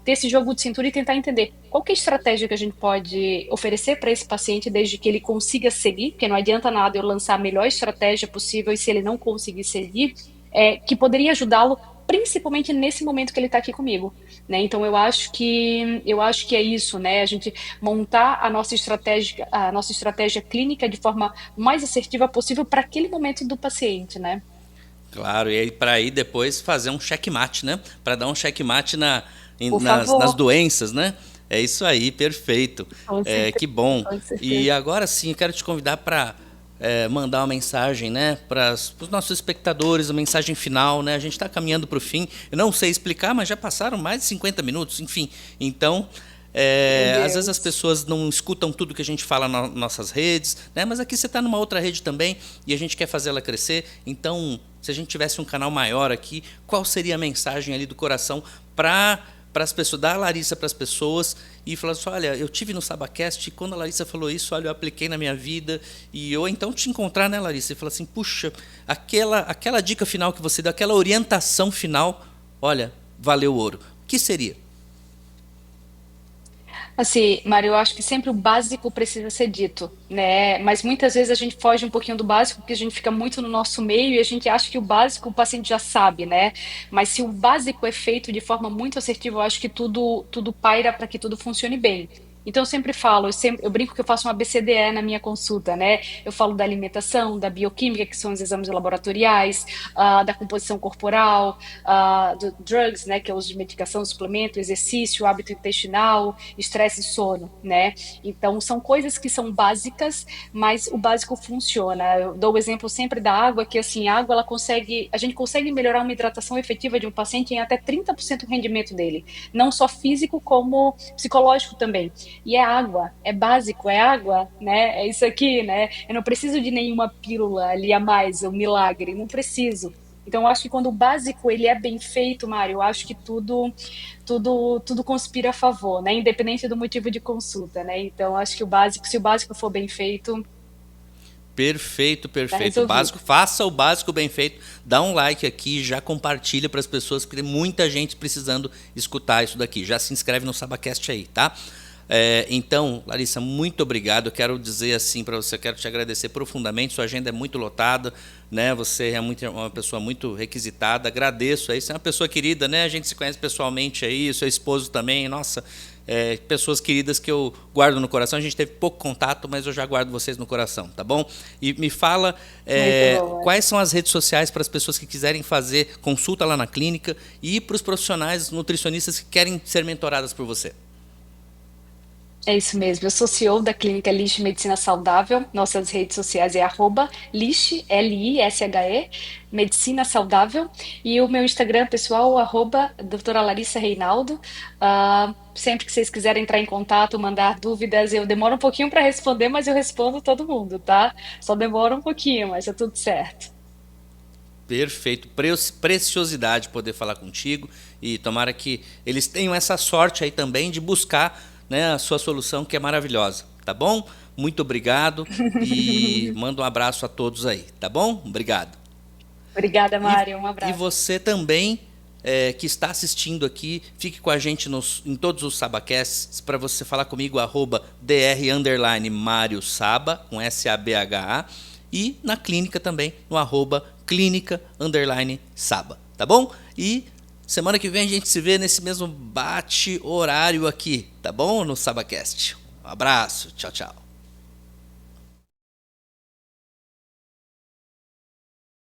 ter esse jogo de cintura e tentar entender qual que é a estratégia que a gente pode oferecer para esse paciente desde que ele consiga seguir, porque não adianta nada eu lançar a melhor estratégia possível e se ele não conseguir seguir, que poderia ajudá-lo principalmente nesse momento que ele está aqui comigo, né? Então eu acho que é isso, né? A gente montar a nossa estratégia clínica de forma mais assertiva possível para aquele momento do paciente, né? Claro, e aí para aí depois fazer um checkmate, né? Para dar um checkmate Por nas favor, doenças, né? É isso aí, perfeito. com certeza, Que bom. com E certeza. agora sim, eu quero te convidar para mandar uma mensagem, né, para os nossos espectadores, a mensagem final, né? A gente está caminhando para o fim. Eu não sei explicar, mas já passaram mais de 50 minutos, enfim. Então, Meu às vezes as Deus. pessoas não escutam tudo que a gente fala nas nossas redes, né? Mas aqui você está numa outra rede também e a gente quer fazer ela crescer. Então, se a gente tivesse um canal maior aqui, qual seria a mensagem ali do coração para as pessoas, da Larissa para as pessoas e falar assim, olha, eu tive no Sabacast e quando a Larissa falou isso, olha, eu apliquei na minha vida e eu então te encontrar, né, Larissa, e falar assim, puxa, aquela dica final que você deu, aquela orientação final, olha, valeu o ouro. O que seria? Assim, Mário, eu acho que sempre o básico precisa ser dito, né? Mas muitas vezes a gente foge um pouquinho do básico, porque a gente fica muito no nosso meio e a gente acha que o básico o paciente já sabe, né? Mas se o básico é feito de forma muito assertiva, eu acho que tudo paira para que tudo funcione bem. Então eu sempre falo, eu brinco que eu faço um ABCDE na minha consulta, né? Eu falo da alimentação, da bioquímica, que são os exames laboratoriais, da composição corporal, do drugs, né, que é o uso de medicação, suplemento, exercício, hábito intestinal, estresse e sono, né? Então, são coisas que são básicas, mas o básico funciona. Eu dou o exemplo sempre da água, que assim, a água a gente consegue melhorar uma hidratação efetiva de um paciente em até 30% do rendimento dele, não só físico como psicológico também. E é água, é básico, é água, né? É isso aqui, né? Eu não preciso de nenhuma pílula ali a mais, um milagre, não preciso. Então, eu acho que quando o básico ele é bem feito, Mário, eu acho que tudo conspira a favor, né? Independente do motivo de consulta, né? Então, acho que se o básico for bem feito, Perfeito, Tá perfeito. O resolvido. básico, faça o básico bem feito. Dá um like aqui, já compartilha para as pessoas, porque tem muita gente precisando escutar isso daqui. Já se inscreve no Sabacast aí, tá? Então, Larissa, muito obrigado. Eu quero dizer assim para você, quero te agradecer profundamente. Sua agenda é muito lotada, né? Você é uma pessoa muito requisitada. Agradeço aí. Você é uma pessoa querida, né? A gente se conhece pessoalmente aí, seu esposo também. Nossa, pessoas queridas que eu guardo no coração. A gente teve pouco contato, mas eu já guardo vocês no coração, tá bom? E me fala Muito bom, Mário. quais são as redes sociais para as pessoas que quiserem fazer consulta lá na clínica e para os profissionais nutricionistas que querem ser mentoradas por você. É isso mesmo. Eu sou CEO da Clínica Lishe Medicina Saudável. Nossas redes sociais é @lishe, Lishe, Medicina Saudável. E o meu Instagram pessoal, doutora Larissa Reinaldo. Sempre que vocês quiserem entrar em contato, mandar dúvidas, eu demoro um pouquinho para responder, mas eu respondo todo mundo, tá? Só demora um pouquinho, mas é tudo certo. Perfeito, preciosidade poder falar contigo e tomara que eles tenham essa sorte aí também de buscar, né, a sua solução que é maravilhosa, tá bom? Muito obrigado e mando um abraço a todos aí, tá bom? Obrigado. Obrigada, E, Mário. Um e abraço. você também que está assistindo aqui, fique com a gente em todos os Sabacasts para você falar comigo, @dr_Mário Saba, com SABHA, e na clínica também, no @clínica_Saba, tá bom? E semana que vem a gente se vê nesse mesmo bate-horário aqui, tá bom? No Sabacast. Um abraço, tchau, tchau.